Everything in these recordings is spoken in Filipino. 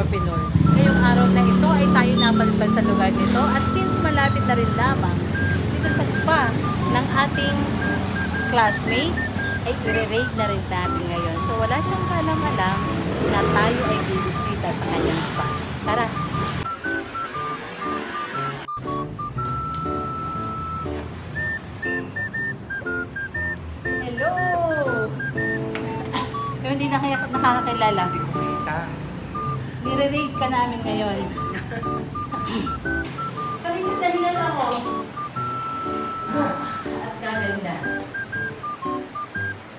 Propinor. Ngayong araw na ito ay tayo napadpad sa lugar nito at since malapit na rin lamang dito sa spa ng ating classmate, ay i-raid na rin natin ngayon. So wala siyang kalam-alam na tayo ay bibisita sa kanyang spa. Tara! Hello! Pero hindi na kaya nakakakilala. Hindi ko kita. Nire-raid ka namin ngayon. Sabi ko, dahilan ako. Look, at kaganda.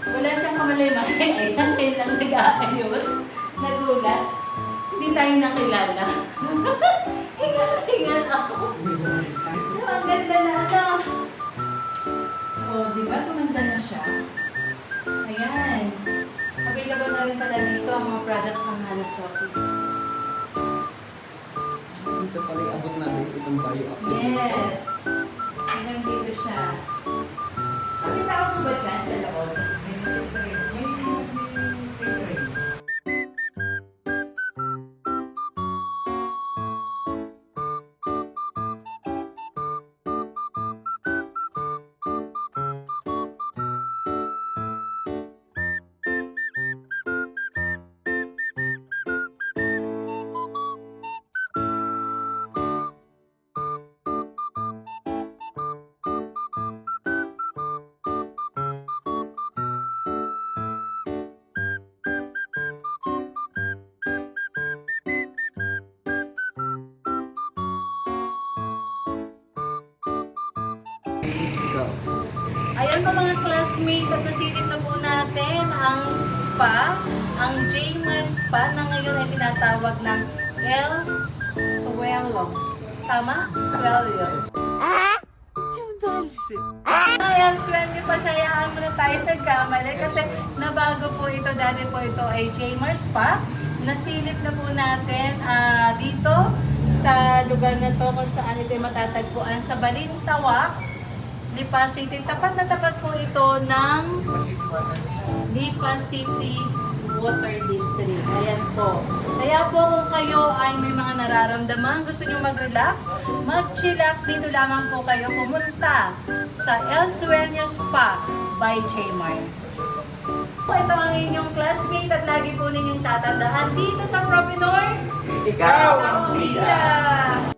Wala siyang kamalay-malay. Ayan, kayo lang nag-aayos. Nagulat. Hindi tayo nakilala. Hingal ako. Ang ganda na ano. Oh, di ba? Tumanda na siya. Ayan. Available na rin pala dito ang mga products ng Hanasoki. Dito pala iabot natin itong bioactive. Yes. Hanggang dito siya. Sabi tao mo ba dyan sa loob? Ikaw. Ayan po mga classmates at nasilip na po natin ang spa, ang Jaymar Spa na ngayon ay tinatawag ng El Suelo. Tama? Suelo. Ayan, Suelo pa siya. Hayaan mo na tayo nagkamali kasi nabago po ito. Dati po ito ay Jaymar Spa. Nasilip na po natin dito sa lugar na to kung saan ito ay matatagpuan sa Balintawak, Lipa City. Tapat na tapat po ito ng Lipa City Water District. Ayan po. Kaya po kung kayo ay may mga nararamdaman, gusto nyo mag-relax, mag-chillax, dito lamang po kayo pumunta sa El Sueño Spa by Jaymar. Ito ang inyong classmate at lagi po ninyong tatandaan dito sa Propinor. Ikaw ang bida!